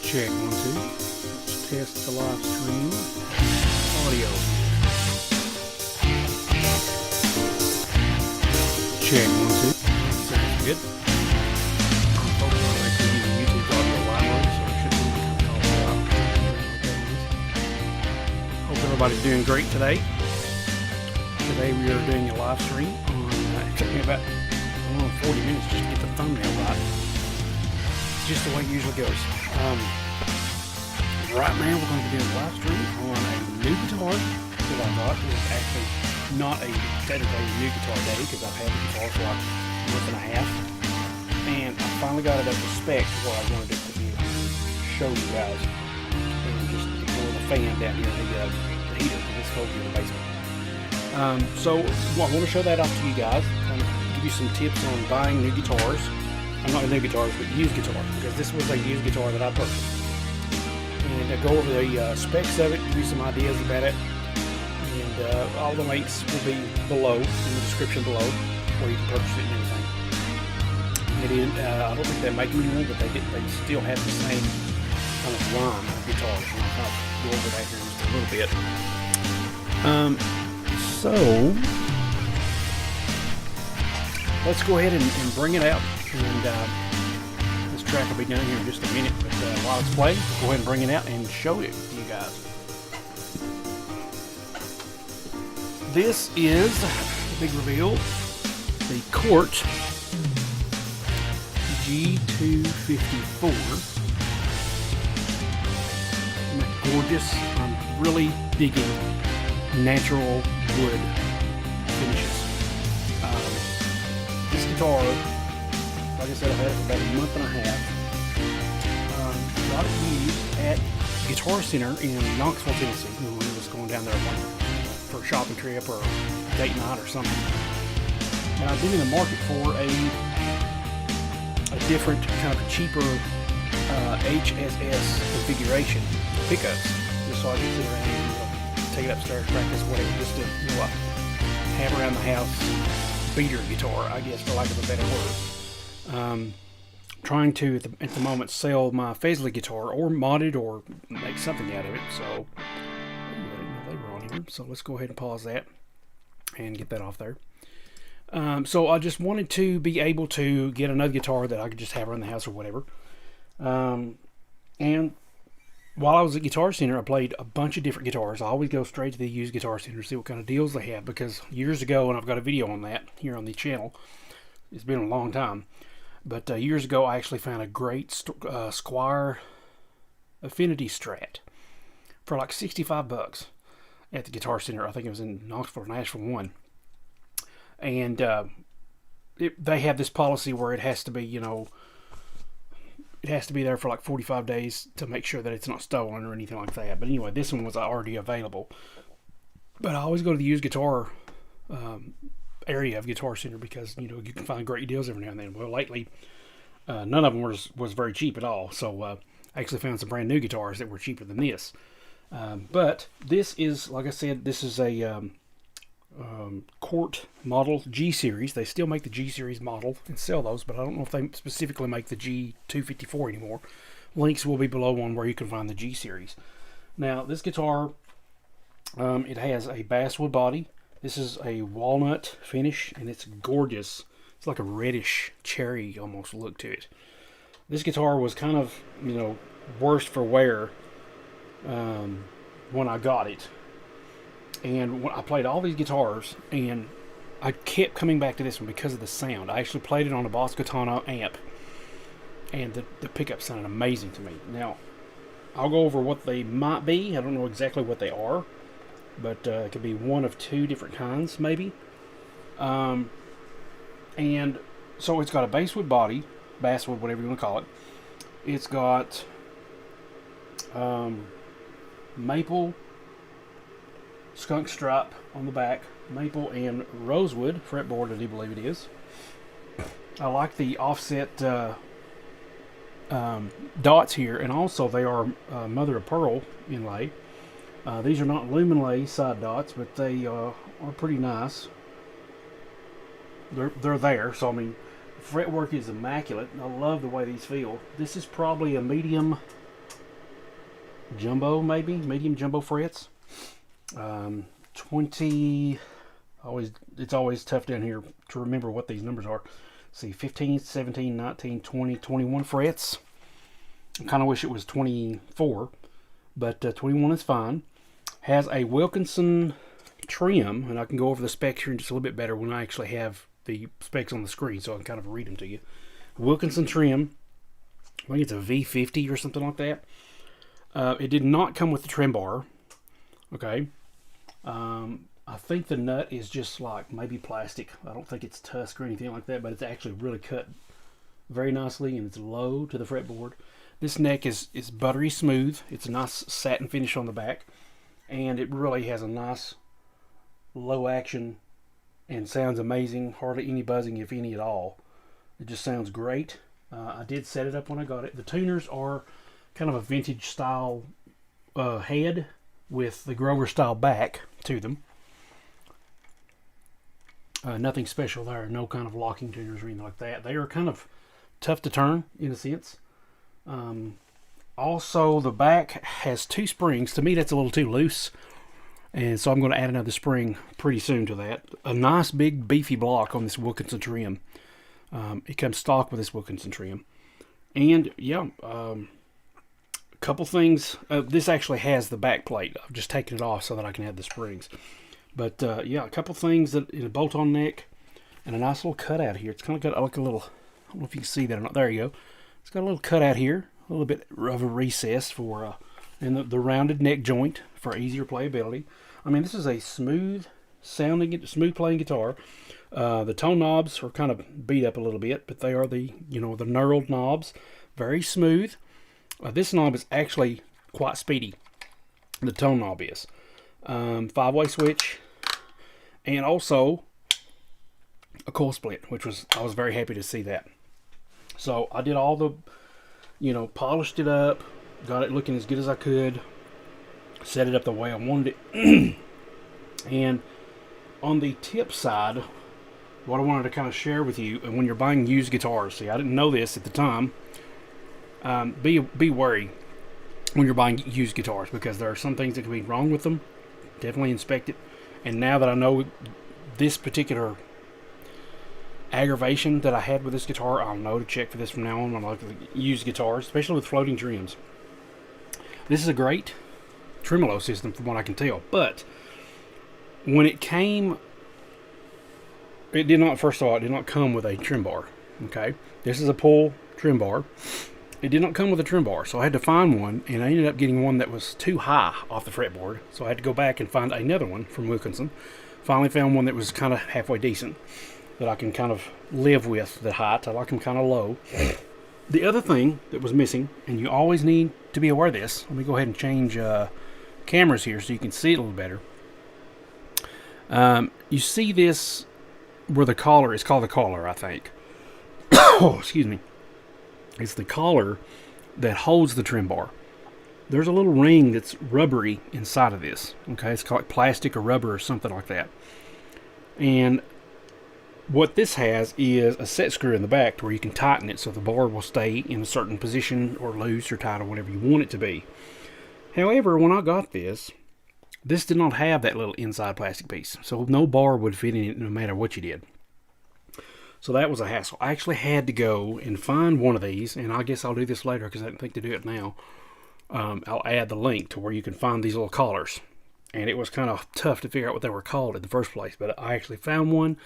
Check 1, 2. Let's test the live stream audio. Check 1, 2. Sounds good. I'm focused on actually using YouTube's audio library, so it should be kind of all out. Hope everybody's doing great today. Today we are doing a live stream on, it took me about 40 minutes just to get the thumbnail right. It's just the way it usually goes. Right now we're going to be doing a live stream on a new guitar that I got. It is actually not a technically new guitar day because I've had the guitar for like a month and a half. And I finally got it up to spec to where I wanted it to be able to show you guys. And just ignore the fan down here, the heater, because it's cold here in the basement. So I want to show that off to you guys, kind of give you some tips on buying new guitars. I'm not new guitars, but used guitars, because this was a used guitar that I purchased. And go over the specs of it, give you some ideas about it, and all the links will be below, in the description below, where you can purchase it and everything. I don't think they make them anymore, but they still have the same kind of line of guitars. And I'll go over that here in just a little bit. So let's go ahead and bring it out, and this track will be done here in just a minute, but while it's playing, go ahead and bring it out and show it to you guys. This is the big reveal, the Cort G254. Isn't that gorgeous? I'm really digging natural wood finishes. This guitar, like I said, I've had it for about a month and a half. Got it used at Guitar Center in Knoxville, Tennessee. When we was going down there for a shopping trip or a date night or something. And I've been in the market for a different kind of cheaper HSS configuration pickups, just so I can sit around and take it upstairs, practice, whatever, just to have around the house beater guitar, I guess, for lack of a better word. Trying to at the moment sell my Faisley guitar, or mod it, or make something out of it. So I didn't know they were on here. So let's go ahead and pause that and get that off there. So I just wanted to be able to get another guitar that I could just have around the house or whatever. And while I was at Guitar Center, I played a bunch of different guitars. I always go straight to the used Guitar Center to see what kind of deals they have, because years ago, and I've got a video on that here on the channel, it's been a long time, but years ago I actually found a great Squire Affinity Strat for like 65 bucks at the Guitar Center. I think it was in Knoxville, Nashville 1. And they have this policy where it has to be, it has to be there for like 45 days to make sure that it's not stolen or anything like that. But anyway, this one was already available. But I always go to the used guitar area of Guitar Center because, you can find great deals every now and then. Well, lately, none of them was very cheap at all. So I actually found some brand new guitars that were cheaper than this. But this is, like I said, this is a Cort model G-Series. They still make the G-Series model and sell those, but I don't know if they specifically make the G254 anymore. Links will be below on where you can find the G-Series. Now, this guitar, it has a basswood body. This is a walnut finish, and it's gorgeous. It's like a reddish cherry almost look to it. This guitar was kind of, worse for wear when I got it. And I played all these guitars, and I kept coming back to this one because of the sound. I actually played it on a Boss Katana amp, and the pickup sounded amazing to me. Now, I'll go over what they might be. I don't know exactly what they are, but it could be one of two different kinds, maybe. And so it's got a basswood body, basswood, whatever you want to call it. It's got maple skunk stripe on the back, maple and rosewood fretboard, I do believe it is. I like the offset dots here, and also they are mother of pearl inlay. These are not luminlay side dots, but they are pretty nice. They're there, so I mean, fretwork is immaculate. I love the way these feel. This is probably a medium jumbo, maybe medium jumbo frets. 20. It's always tough down here to remember what these numbers are. See, 15, 17, 19, 20, 21 frets. I kind of wish it was 24, but 21 is fine. Has a Wilkinson trem, and I can go over the specs here just a little bit better when I actually have the specs on the screen, so I can kind of read them to you. Wilkinson trem, I think it's a V50 or something like that. It did not come with the trem bar. Okay. I think the nut is just like maybe plastic. I don't think it's tusk or anything like that, but it's actually really cut very nicely, and it's low to the fretboard. This neck is buttery smooth. It's a nice satin finish on the back, and it really has a nice low action and sounds amazing. Hardly any buzzing, if any at all. It just sounds great. I did set it up when I got it. The tuners are kind of a vintage style head with the Grover style back to them. Nothing special there. No kind of locking tuners or anything like that. They are kind of tough to turn in a sense. Also, the back has 2 springs. To me, that's a little too loose, and so I'm going to add another spring pretty soon to that. A nice big beefy block on this Wilkinson trim. It comes stock with this Wilkinson trim. And yeah, a couple things. This actually has the back plate. I've just taken it off so that I can add the springs. But yeah, a couple things that in a bolt-on neck and a nice little cutout here. It's kind of got like a little, I don't know if you can see that or not. There you go. It's got a little cutout here, a little bit of a recess for, and the rounded neck joint for easier playability. I mean, this is a smooth sounding, smooth playing guitar. The tone knobs are kind of beat up a little bit, but they are the, the knurled knobs. Very smooth. This knob is actually quite speedy. The tone knob is. 5-way switch, and also a coil split, which I was very happy to see that. So I did all the, polished it up, got it looking as good as I could, set it up the way I wanted it. And on the tip side, what I wanted to kind of share with you, and when you're buying used guitars, see, I didn't know this at the time, be wary when you're buying used guitars, because there are some things that can be wrong with them. Definitely inspect it. And now that I know this particular aggravation that I had with this guitar, I'll know to check for this from now on when I look at used guitars, especially with floating trims. This is a great tremolo system from what I can tell, but when it came, it did not, first of all, it did not come with a trim bar. Okay, this is a pull trim bar. It did not come with a trim bar, so I had to find one, and I ended up getting one that was too high off the fretboard, so I had to go back and find another one from Wilkinson. Finally found one that was kind of halfway decent, that I can kind of live with the height. I like them kind of low. The other thing that was missing, and you always need to be aware of this, let me go ahead and change cameras here so you can see it a little better. You see this where the collar is called the collar, I think. Oh, excuse me. It's the collar that holds the trim bar. There's a little ring that's rubbery inside of this. Okay, it's called plastic or rubber or something like that. And what this has is a set screw in the back to where you can tighten it so the bar will stay in a certain position or loose or tight or whatever you want it to be. However, when I got this did not have that little inside plastic piece. So no bar would fit in it no matter what you did. So that was a hassle. I actually had to go and find one of these, and I guess I'll do this later because I didn't think to do it now. I'll add the link to where you can find these little collars. And it was kind of tough to figure out what they were called in the first place, but I actually found one,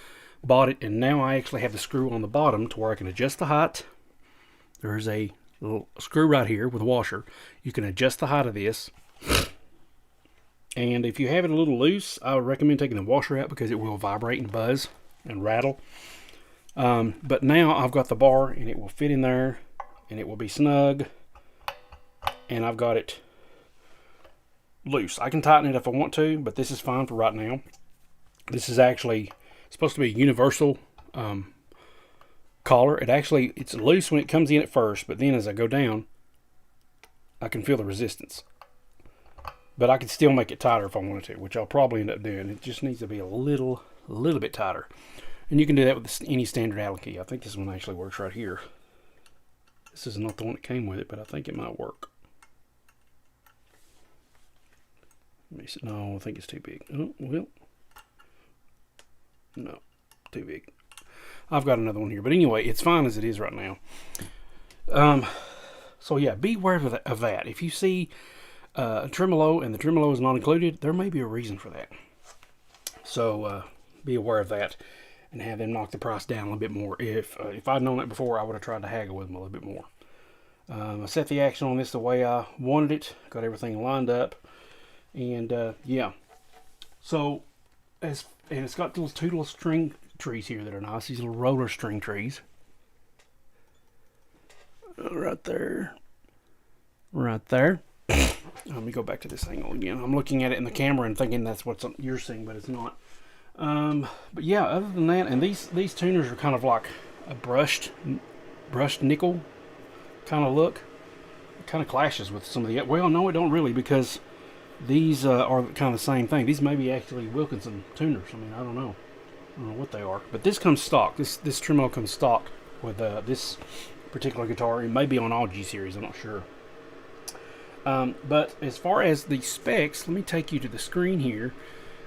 bought it, and now I actually have the screw on the bottom to where I can adjust the height. There's a little screw right here with a washer. You can adjust the height of this. And if you have it a little loose, I would recommend taking the washer out because it will vibrate and buzz and rattle. But now I've got the bar and it will fit in there and it will be snug, and I've got it loose. I can tighten it if I want to, but this is fine for right now. This is actually supposed to be a universal collar. It's loose when it comes in at first, but then as I go down, I can feel the resistance. But I can still make it tighter if I wanted to, which I'll probably end up doing. It just needs to be a little bit tighter. And you can do that with any standard Allen key. I think this one actually works right here. This is not the one that came with it, but I think it might work. Let me see. No, I think it's too big. Oh, well. No, too big. I've got another one here. But anyway, it's fine as it is right now. So yeah, be aware of that. If you see a tremolo and the tremolo is not included, there may be a reason for that. So be aware of that and have them knock the price down a little bit more. If I'd known that before, I would have tried to haggle with them a little bit more. I set the action on this the way I wanted it. Got everything lined up. And yeah. So, and it's got those two little string trees here that are nice. These little roller string trees. Right there. Right there. Let me go back to this angle again. I'm looking at it in the camera and thinking that's what you're seeing, but it's not. But yeah, other than that, and these tuners are kind of like a brushed nickel kind of look. It kind of clashes with some of the, well, no, it don't really, because these are kind of the same thing. These may be actually Wilkinson tuners. I mean, I don't know what they are, but this comes stock. This tremolo comes stock with this particular guitar. It may be on all G-Series, I'm not sure. But as far as the specs, let me take you to the screen here,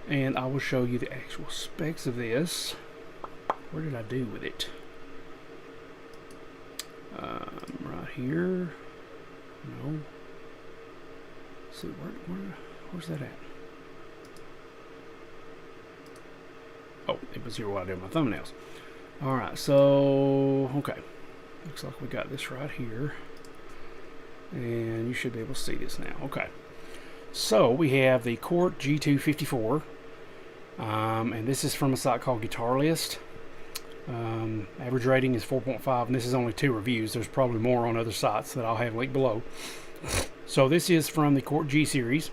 and I will show you the actual specs of this. Where did I do with it? Right here. No. Let's see, where's that at? Oh, it was here while I did my thumbnails. Alright, so, okay. Looks like we got this right here. And you should be able to see this now. Okay. So, we have the Cort G254. And this is from a site called Guitar List. Average rating is 4.5, and this is only 2 reviews. There's probably more on other sites that I'll have linked below. So this is from the Cort G-Series.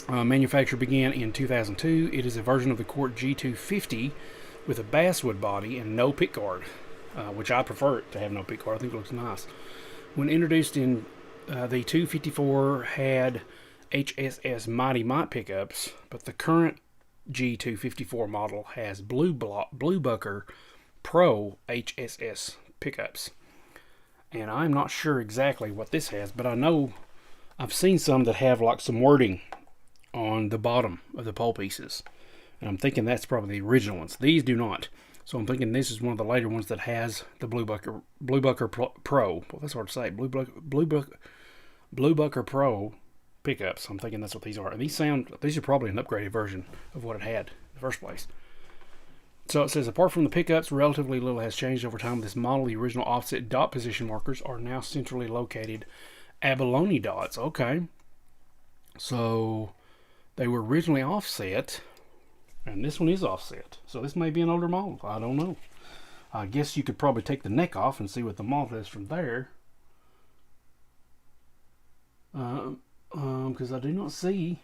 Manufacture began in 2002. It is a version of the Cort G250 with a basswood body and no pickguard, which I prefer it to have no pickguard. I think it looks nice. When introduced in the 254 had HSS Mighty Mite pickups, but the current G254 model has Blue Bucker Pro HSS pickups. And I'm not sure exactly what this has, but I know I've seen some that have like some wording on the bottom of the pole pieces. And I'm thinking that's probably the original ones. These do not. So I'm thinking this is one of the later ones that has the Blue Bucker Pro. Well, that's hard to say. Blue Bucker Pro pickups. I'm thinking that's what these are. And these are probably an upgraded version of what it had in the first place. So it says, apart from the pickups, relatively little has changed over time. This model, the original offset dot position markers are now centrally located abalone dots. Okay. So they were originally offset, and this one is offset. So this may be an older model. I don't know. I guess you could probably take the neck off and see what the model is from there. Because I do not see,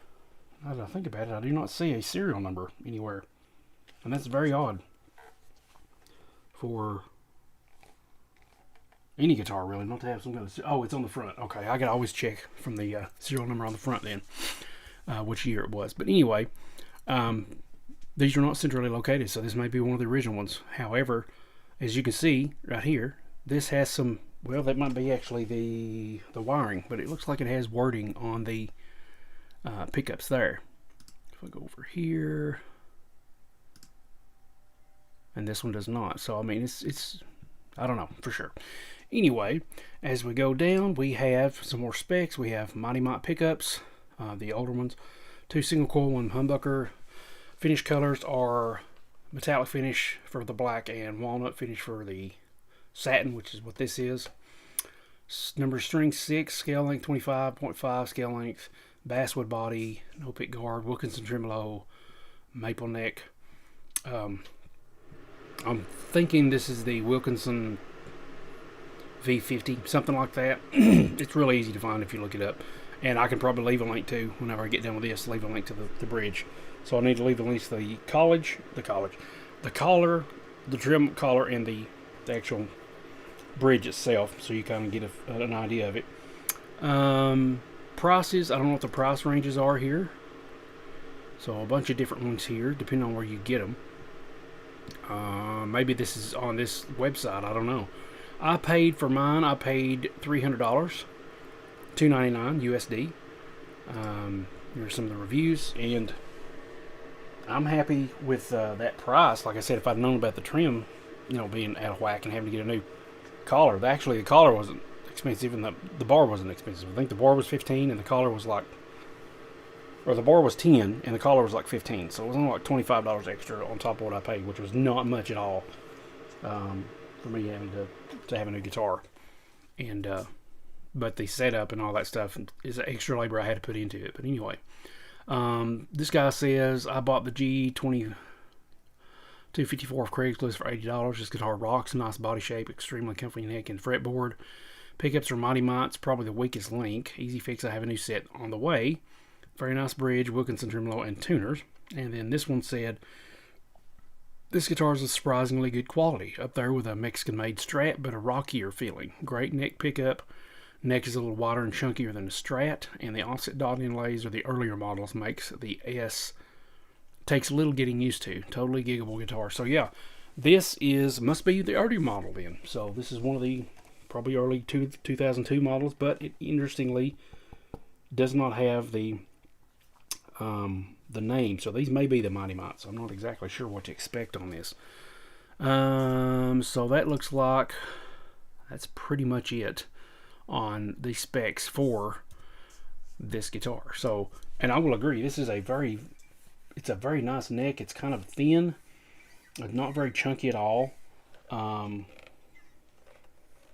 now that I think about it, I do not see a serial number anywhere. And that's very odd for any guitar, really, not to have some kind of, oh, it's on the front. Okay, I can always check from the serial number on the front then, which year it was. But anyway, these are not centrally located, so this may be one of the original ones. However, as you can see right here, this has some, well, that might be actually the wiring, but it looks like it has wording on the pickups there. If I go over here, and this one does not. So I mean, it's I don't know for sure. Anyway, as we go down, we have some more specs. We have Mighty Mite pickups, the older ones, 2 single coil, 1 humbucker. Finish colors are metallic finish for the black and walnut finish for the satin, which is what this is. Number string 6, scale length 25.5, scale length, basswood body, no pick guard, Wilkinson tremolo, maple neck. I'm thinking this is the Wilkinson V50, something like that. It's really easy to find if you look it up. And I can probably leave a link to, whenever I get done with this, leave a link to the bridge. So I need to leave the links to the collar, the trim collar, and the actual bridge itself, so you kind of get an idea of it. Prices, I don't know what the price ranges are here. So a bunch of different ones here, depending on where you get them. Maybe this is on this website, I don't know. I paid for mine, $300, $299 USD. Here's some of the reviews, and I'm happy with that price. Like I said, if I'd known about the trim, you know, being out of whack and having to get a new collar. Actually, the collar wasn't expensive, and the bar wasn't expensive. I think the bar was 15, and the collar was like, or the bar was 10, and the collar was like 15. So it was only like $25 extra on top of what I paid, which was not much at all for me having to have a new guitar. And but the setup and all that stuff is extra labor I had to put into it. But anyway, this guy says, I bought the G254 off Craigslist for $80. This guitar rocks, nice body shape, extremely comfy neck and fretboard. Pickups are Mighty Mites, probably the weakest link. Easy fix, I have a new set on the way. Very nice bridge, Wilkinson tremolo, and tuners. And then this one said, this guitar is a surprisingly good quality. Up there with a Mexican-made Strat, but a rockier feeling. Great neck pickup. Neck is a little wider and chunkier than the Strat. And the offset dot inlays are the earlier models. Makes the S takes a little getting used to. Totally giggable guitar. So yeah, this must be the earlier model then. So this is one of the probably early 2002 models, but it interestingly does not have the name. So these may be the Mighty Mites. I'm not exactly sure what to expect on this. So that looks like that's pretty much it on the specs for this guitar. So, and I will agree, this is it's a very nice neck. It's kind of thin, not very chunky at all.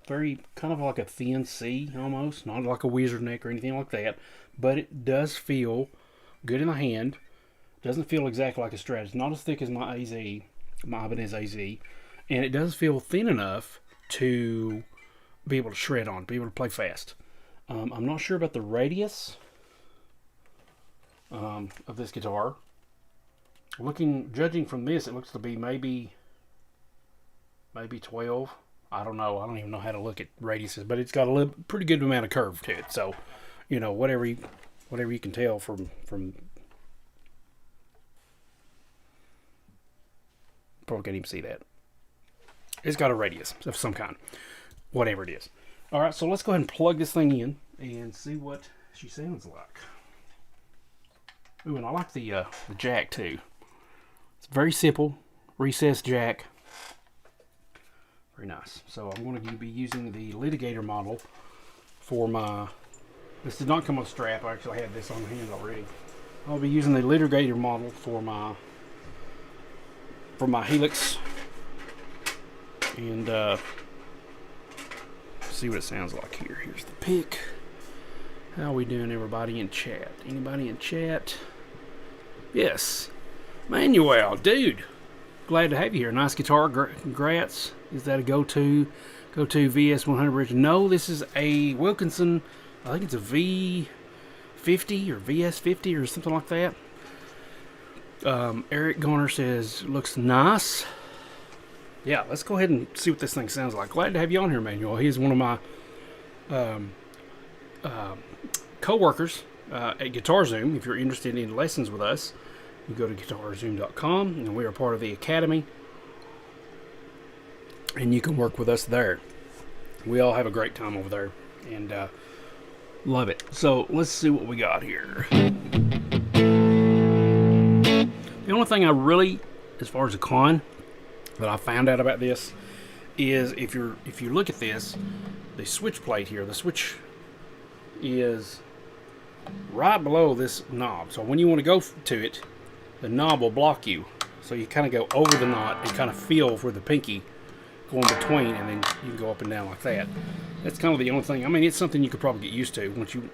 Very kind of like a thin C almost, not like a wizard neck or anything like that, but it does feel good in the hand. Doesn't feel exactly like a Strat. It's not as thick as my Ibanez AZ, and it does feel thin enough to be able to shred on, be able to play fast. I'm not sure about the radius of this guitar. Judging from this, it looks to be maybe 12. I don't know. I don't even know how to look at radiuses, but it's got a pretty good amount of curve to it. So, you know, whatever you can tell from probably can't even see that. It's got a radius of some kind, whatever it is. All right, so let's go ahead and plug this thing in and see what she sounds like. Ooh, and I like the jack too. It's very simple, recessed jack. Very nice. So I'm going to be using the litigator model for my. This did not come with a strap. I actually had this on hand already. I'll be using the litigator model for my Helix, and see what it sounds like here. Here's the pick. How are we doing, everybody in chat? Anybody in chat? Yes, Manuel, dude. Glad to have you here. Nice guitar. Congrats. Is that a go-to VS100 bridge? No, this is a Wilkinson. I think it's a V50 or VS50 or something like that. Eric Garner says, looks nice. Yeah, let's go ahead and see what this thing sounds like. Glad to have you on here, Manuel. He's one of my co-workers at Guitar Zoom. If you're interested in lessons with us, you go to guitarzoom.com, and we are part of the Academy, and you can work with us there. We all have a great time over there, and love it. So let's see what we got here. The only thing I really, as far as a con that I found out about this, is if you look at this, the switch plate here, the switch is right below this knob. So when you want to go to it, the knob will block you. So you kind of go over the knot and kind of feel for the pinky going between, and then you can go up and down like that. That's kind of the only thing. I mean, it's something you could probably get used to once you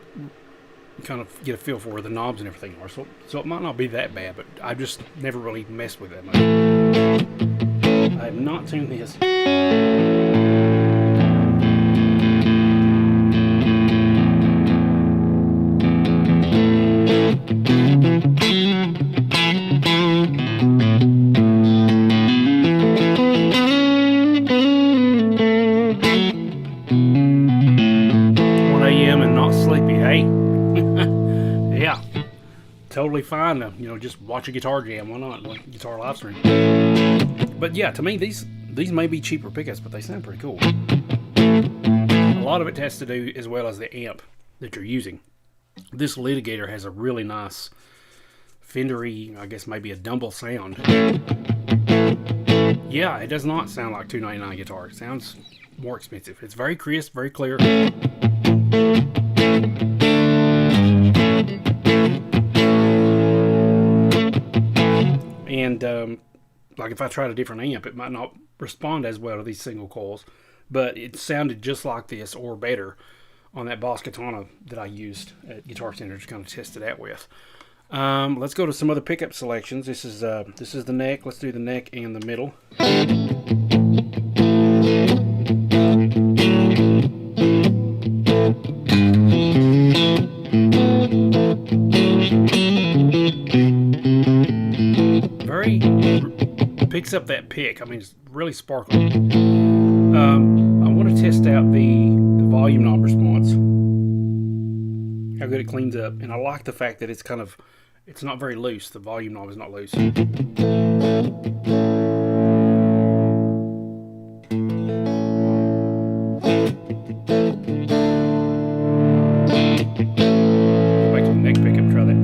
kind of get a feel for where the knobs and everything are. So it might not be that bad, but I just never really messed with that much. I have not tuned this. 1 a.m. and not sleepy, hey? Yeah, totally fine to, just watch a guitar jam. Why not? Like guitar live stream. But yeah, to me, these may be cheaper pickups, but they sound pretty cool. A lot of it has to do as well as the amp that you're using. This litigator has a really nice Fendery, I guess maybe a Dumble sound. Yeah, it does not sound like $299 guitar. It sounds more expensive. It's very crisp, very clear. And like if I tried a different amp, it might not respond as well to these single coils, but it sounded just like this or better on that Boss Katana that I used at Guitar Center to kind of test it out with. Let's go to some other pickup selections. This is the neck. Let's do the neck and the middle. Very picks up that pick. I mean, it's really sparkly. I want to test out the volume knob response, how good it cleans up, and I like the fact that it's not very loose. The volume knob is not loose. Go back to the neck pickup, try that.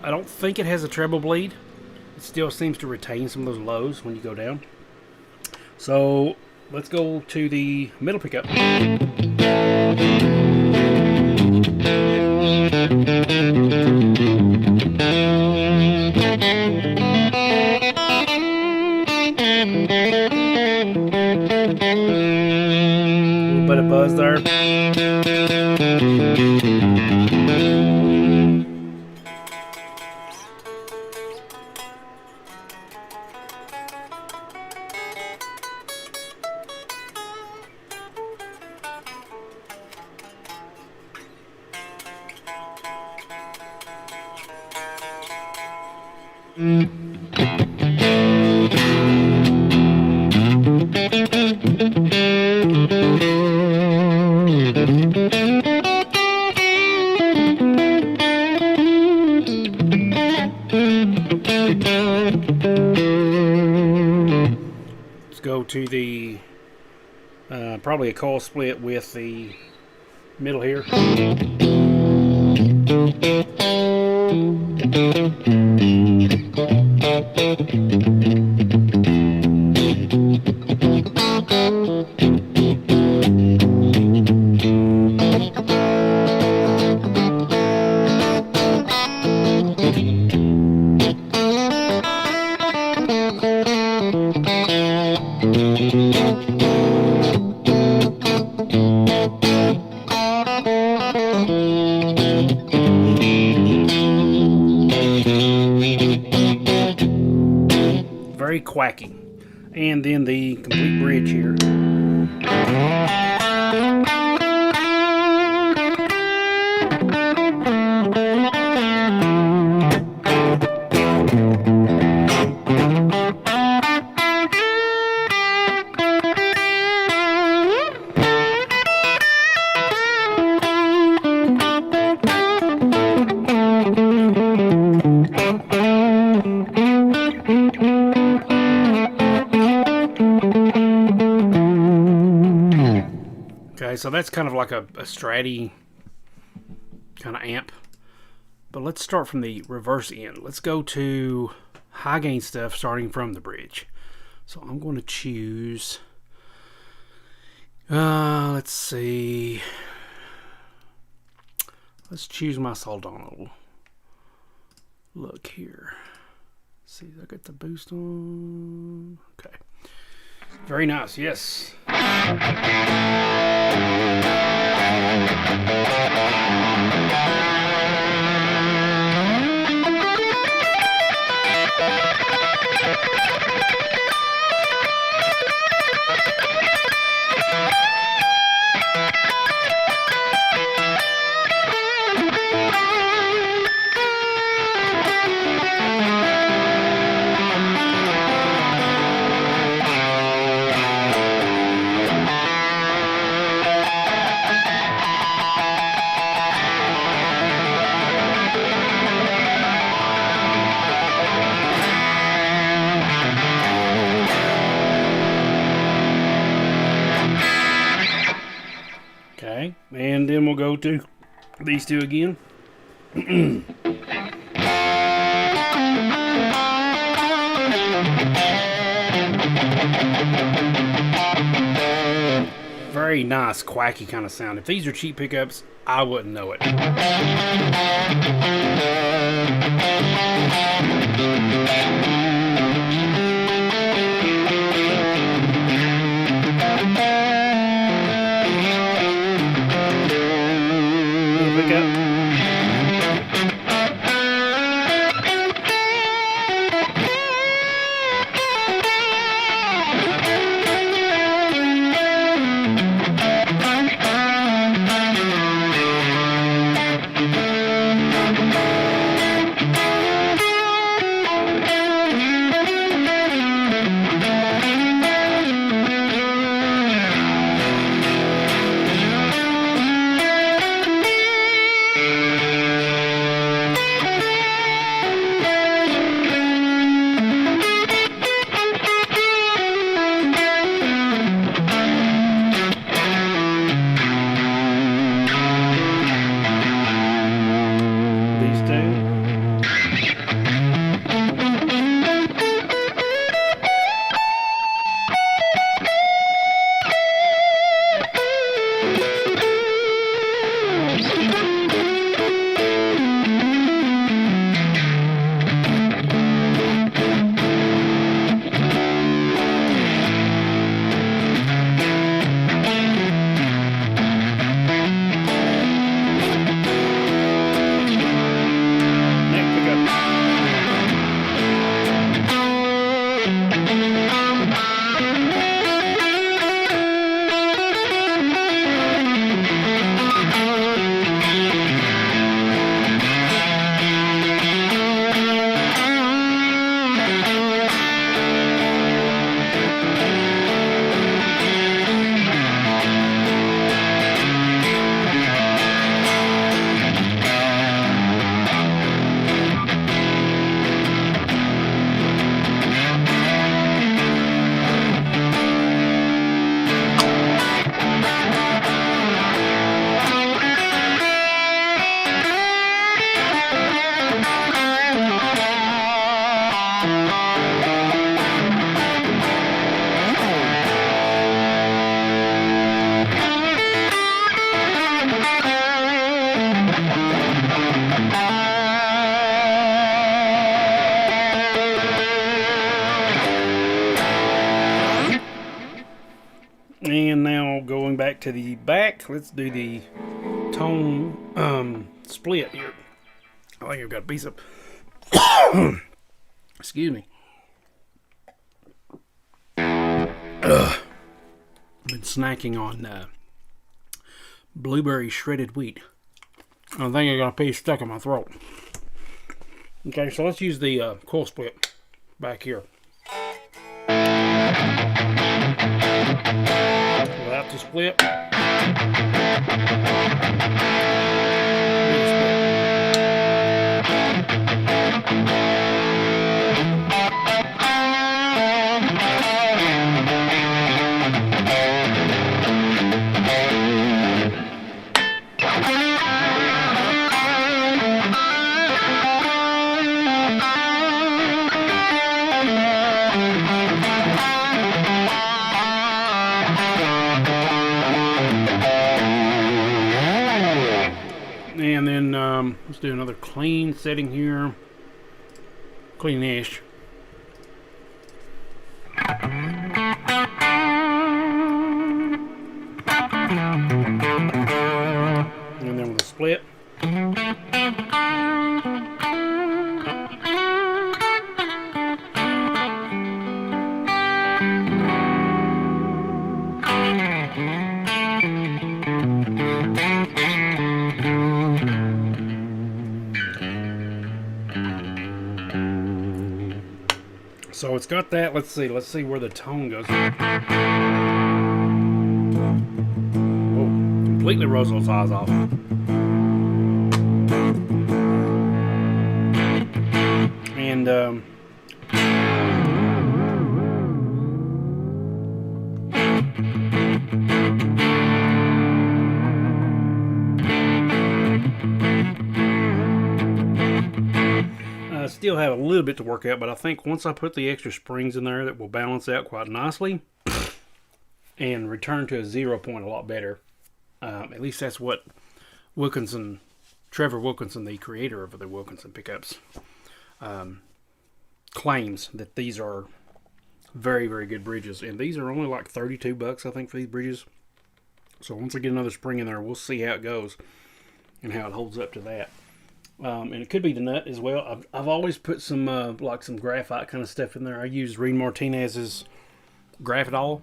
I don't think it has a treble bleed. It still seems to retain some of those lows when you go down. So let's go to the middle pickup. A little bit of buzz there. Let's go to the probably a coil split with the middle here. Very quacky. And then the complete bridge here. Okay, so that's kind of like a Stratty kind of amp. But let's start from the reverse end. Let's go to high gain stuff starting from the bridge. So I'm going to choose, let's see, let's choose my Saldana. Look here. See, I got the boost on. Okay. Very nice, yes. And then we'll go to these two again. Very nice, quacky kind of sound. If these are cheap pickups, I wouldn't know it. Little pickup. And now going back to the back, let's do the tone split here. I think I've got a piece of excuse me. I've been snacking on blueberry shredded wheat. I think I got a piece stuck in my throat. Okay, so let's use the coil split back here. Without the split. And then let's do another clean setting here. Clean-ish. And then with a split. So it's got that. Let's see where the tone goes. Whoa, completely rose those eyes off. And still have a little bit to work out, but I think once I put the extra springs in there, that will balance out quite nicely and return to a 0 point a lot better. At least that's what Trevor Wilkinson, the creator of the Wilkinson pickups, claims that these are very, very good bridges. And these are only like 32 bucks, I think, for these bridges. So once I get another spring in there, we'll see how it goes and how it holds up to that. And it could be the nut as well. I've always put some like some graphite kind of stuff in there. I use Reed Martinez's Graphitol,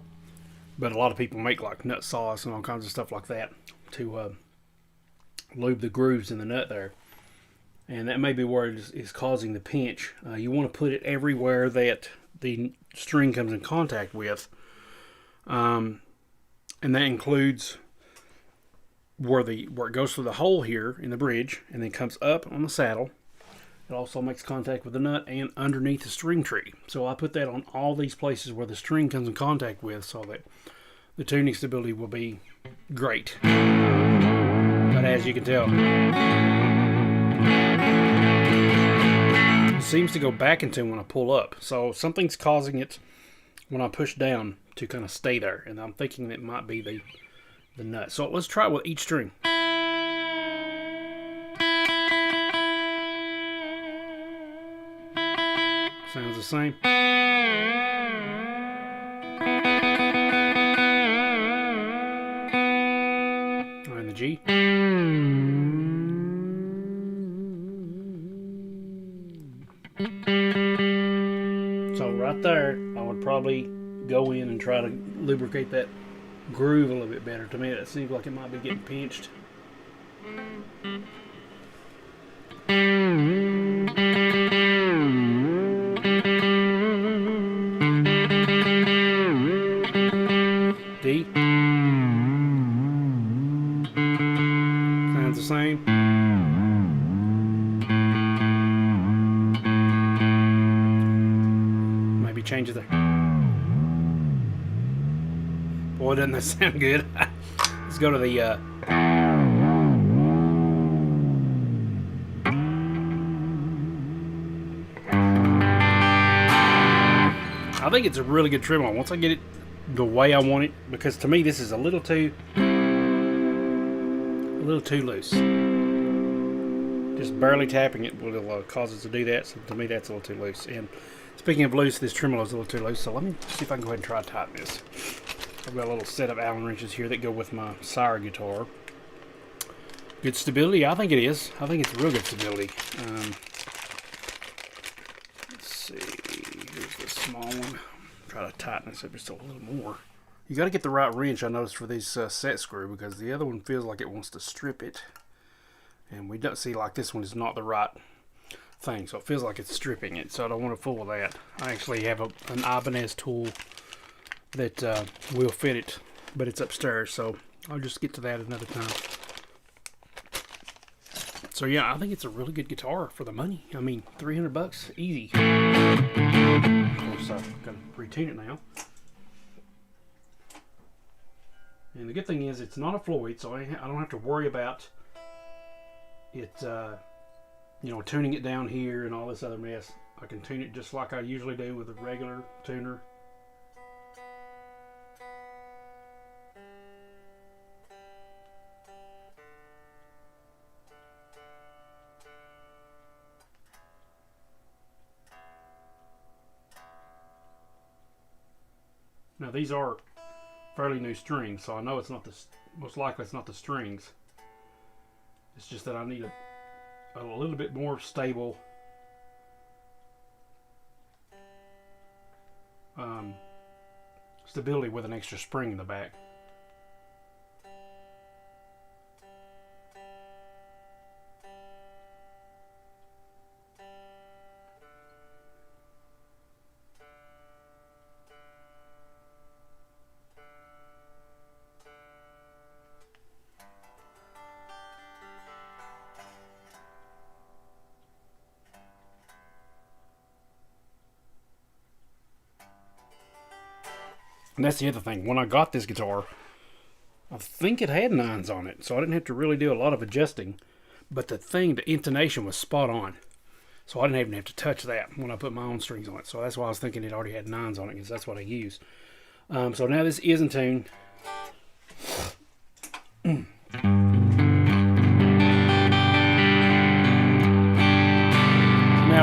but a lot of people make like nut sauce and all kinds of stuff like that to lube the grooves in the nut there. And that may be where it is causing the pinch. You want to put it everywhere that the string comes in contact with. And that includes where it goes through the hole here in the bridge and then comes up on the saddle. It also makes contact with the nut and underneath the string tree. So I put that on all these places where the string comes in contact with, so that the tuning stability will be great. But as you can tell, it seems to go back into when I pull up. So something's causing it when I push down to kind of stay there. And I'm thinking it might be the nut. So let's try it with each string. Sounds the same. And the G. So right there, I would probably go in and try to lubricate that groove a little bit better. To me, that seems like it might be getting pinched. D. Sounds the same. Maybe change it there. Boy, doesn't that sound good? Let's go to the I think it's a really good trem on once I get it the way I want it, because to me this is a little too loose. Just barely tapping it will cause it to do that. So to me that's a little too loose. And speaking of loose, this tremolo is a little too loose. So let me see if I can go ahead and try to tighten this. I've got a little set of Allen wrenches here that go with my Sire guitar. Good stability? I think it is. I think it's real good stability. Let's see. Here's the small one. Try to tighten this up just a little more. You got to get the right wrench, I noticed, for these set screw, because the other one feels like it wants to strip it. And we don't see, like, this one is not the right thing, so it feels like it's stripping it. So I don't want to fool with that. I actually have an Ibanez tool that will fit it, but it's upstairs, so I'll just get to that another time. So yeah, I think it's a really good guitar for the money. I mean, 300 bucks, easy. Of course, I've got to retune it now. And the good thing is it's not a Floyd, so I don't have to worry about it, you know, tuning it down here and all this other mess. I can tune it just like I usually do with a regular tuner. Now these are fairly new strings, so I know it's not the, most likely it's not the strings. It's just that I need a little bit more stable stability with an extra spring in the back. And that's the other thing. When I got this guitar, I think it had 9s on it, so I didn't have to really do a lot of adjusting. But the intonation was spot on. So I didn't even have to touch that when I put my own strings on it. So that's why I was thinking it already had 9s on it, because that's what I use. So now this is in tune. Now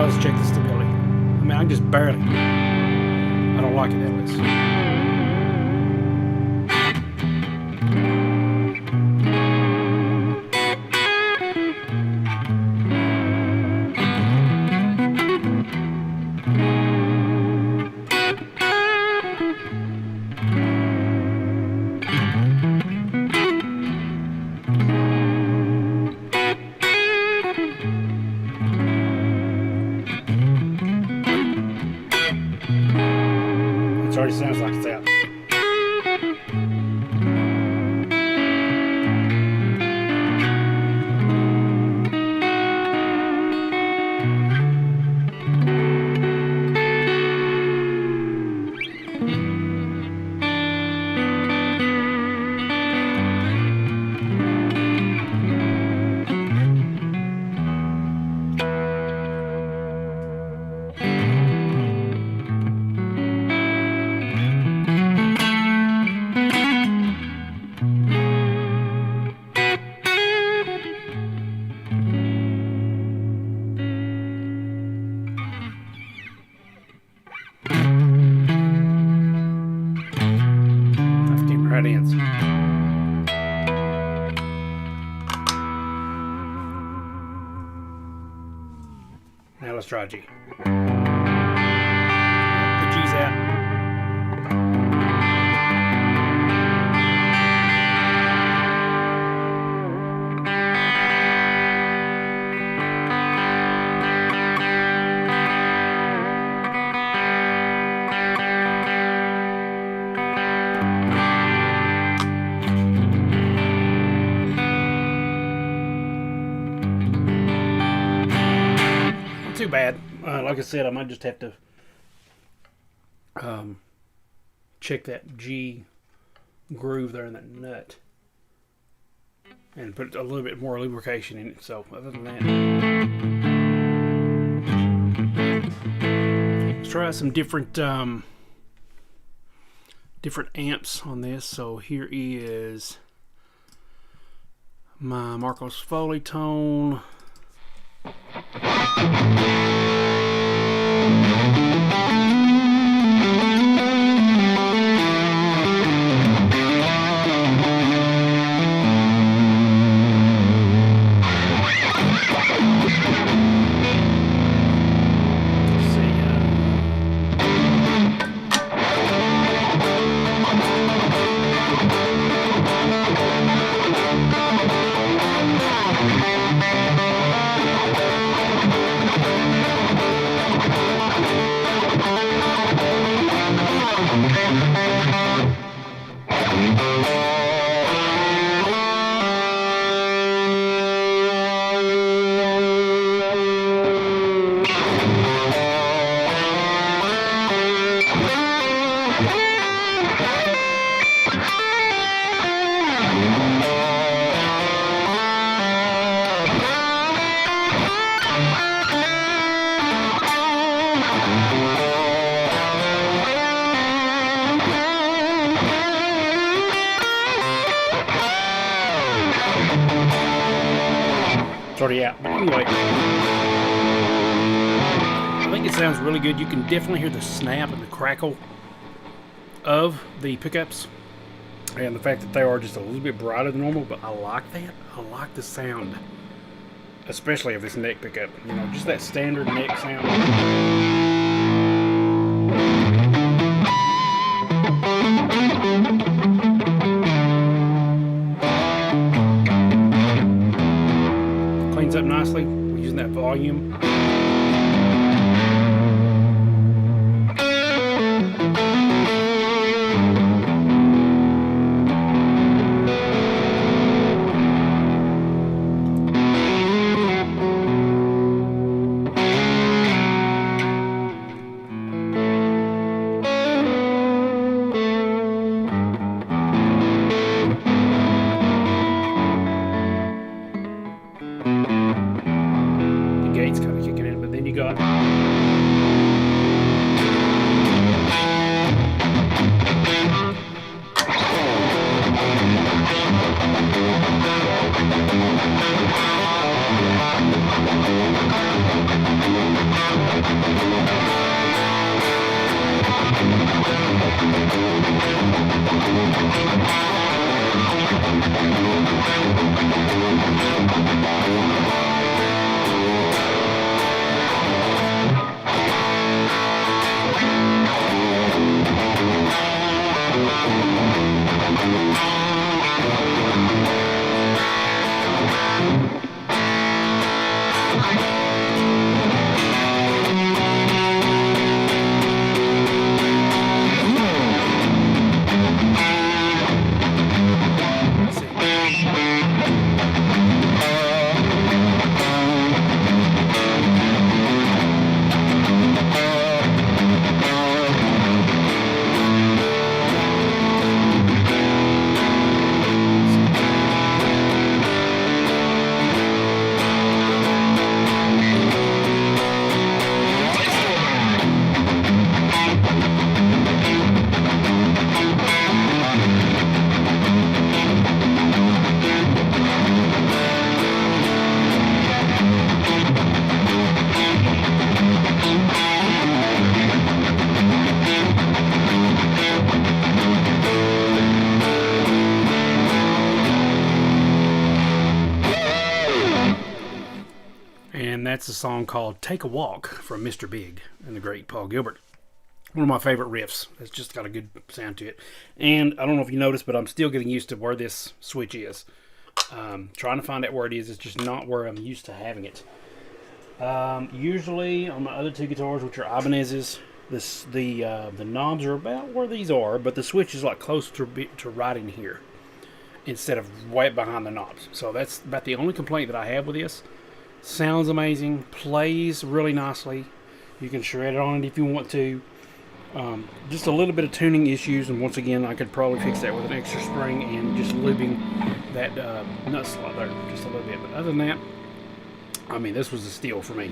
let's check the stability. I mean, I can just barely. I don't like it that way. It already sounds like it's out. Right ends. Now let's try G. The G's out. Too bad. Like I said, I might just have to check that G groove there in that nut and put a little bit more lubrication in it. So other than that, let's try some different different amps on this. So here is my Marcos Foley tone. It's already out. But anyway, I think it sounds really good. You can definitely hear the snap and the crackle of the pickups, and the fact that they are just a little bit brighter than normal. But I like that. I like the sound, especially of this neck pickup. You know, just that standard neck sound. Up nicely. We're using that volume. Gate's kind of And that's a song called Take a Walk from Mr. Big and the great Paul Gilbert. One of my favorite riffs. It's just got a good sound to it. And I don't know if you noticed, but I'm still getting used to where this switch is. Trying to find out where it is. It's just not where I'm used to having it. Usually on my other two guitars, which are Ibanez's, the knobs are about where these are, but the switch is like close to right in here instead of right behind the knobs. So that's about the only complaint that I have with this. Sounds amazing, plays really nicely. You can shred it on it if you want to. Just a little bit of tuning issues, and once again, I could probably fix that with an extra spring and just lubing that nut slot there just a little bit. But other than that, I mean, this was a steal for me.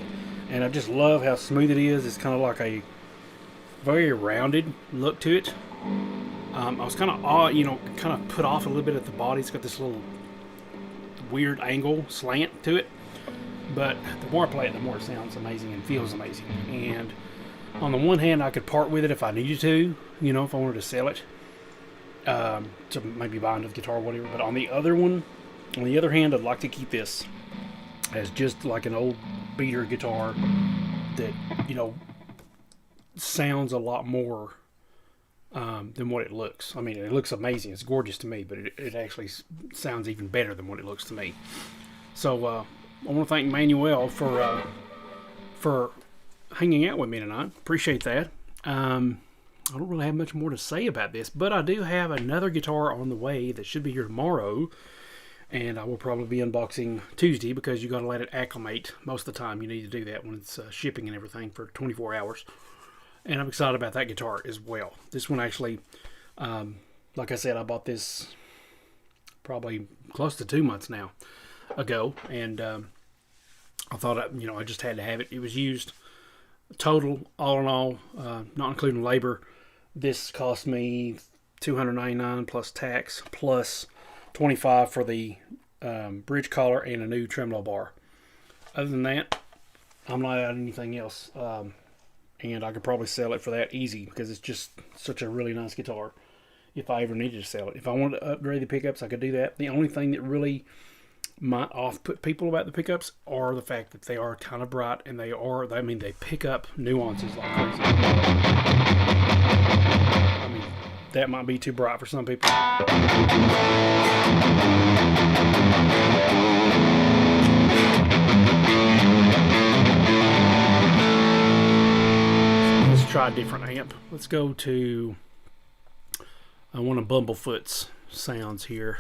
And I just love how smooth it is. It's kind of like a very rounded look to it. I was kind of kind of put off a little bit at the body. It's got this little weird angle slant to it. But the more I play it, the more it sounds amazing and feels amazing. And on the one hand, I could part with it if I needed to, if I wanted to sell it, to maybe buy another guitar or whatever. But on the other hand, I'd like to keep this as just like an old beater guitar that, sounds a lot more than what it looks. I mean, it looks amazing. It's gorgeous to me, but it actually sounds even better than what it looks to me. So, I want to thank Manuel for hanging out with me tonight. Appreciate that. I don't really have much more to say about this, but I do have another guitar on the way that should be here tomorrow, and I will probably be unboxing Tuesday because you got to let it acclimate. Most of the time, you need to do that when it's shipping and everything for 24 hours. And I'm excited about that guitar as well. This one actually, like I said, I bought this probably close to 2 months now ago, and I thought I just had to have it. It was used total, all in all, not including labor. This cost me $299 plus tax plus $25 for the bridge collar and a new tremolo bar. Other than that, I'm not out anything else, and I could probably sell it for that easy because it's just such a really nice guitar. If I ever needed to sell it, if I wanted to upgrade the pickups, I could do that. The only thing that really might off-put people about the pickups are the fact that they are kind of bright, and they pick up nuances like crazy. I mean, that might be too bright for some people. Let's try a different amp. Let's go to one of Bumblefoot's sounds here.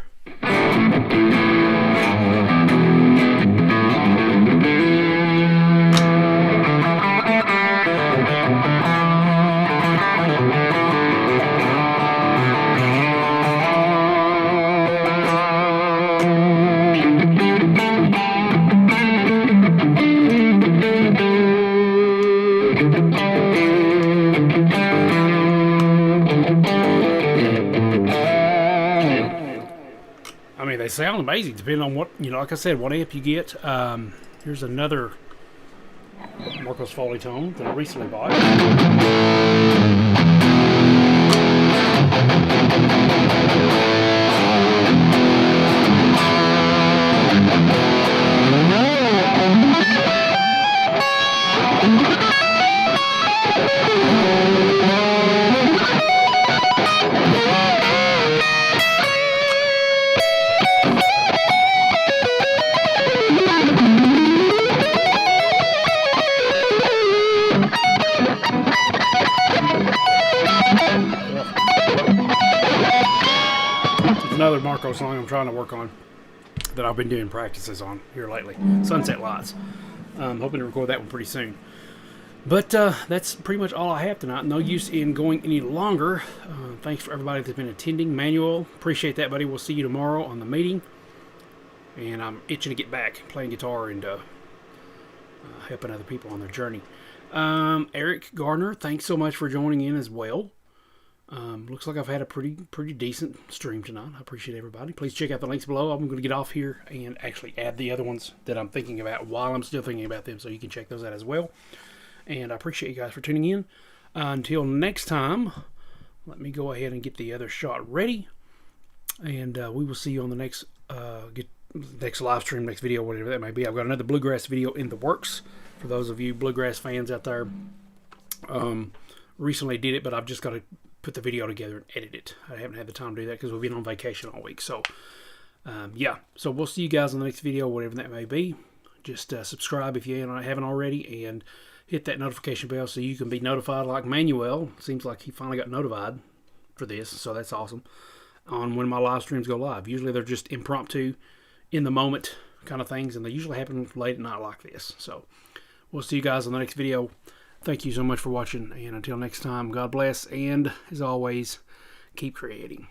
They sound amazing depending on what, like I said, what amp you get. Here's another Marco's Foley tone that I recently bought. Another Marco song I'm trying to work on that I've been doing practices on here lately. Sunset Lights. I'm hoping to record that one pretty soon. But that's pretty much all I have tonight. No use in going any longer. Thanks for everybody that's been attending. Manuel, appreciate that, buddy. We'll see you tomorrow on the meeting. And I'm itching to get back playing guitar and helping other people on their journey. Eric Gardner, thanks so much for joining in as well. Looks like I've had a pretty decent stream tonight. I appreciate everybody. Please check out the links below. I'm going to get off here and actually add the other ones that I'm thinking about while I'm still thinking about them, so you can check those out as well. And I appreciate you guys for tuning in. Until next time, let me go ahead and get the other shot ready, and we will see you on the next live stream, next video, whatever that may be. I've got another bluegrass video in the works for those of you bluegrass fans out there. Recently did it, but I've just got to put the video together and edit it. I haven't had the time to do that because we've been on vacation all week. So, yeah. So we'll see you guys in the next video, whatever that may be. Just subscribe if you haven't already, and hit that notification bell so you can be notified like Manuel. Seems like he finally got notified for this, so that's awesome. On when my live streams go live. Usually they're just impromptu, in the moment kind of things, and they usually happen late at night like this. So we'll see you guys in the next video. Thank you so much for watching, and until next time, God bless, and as always, keep creating.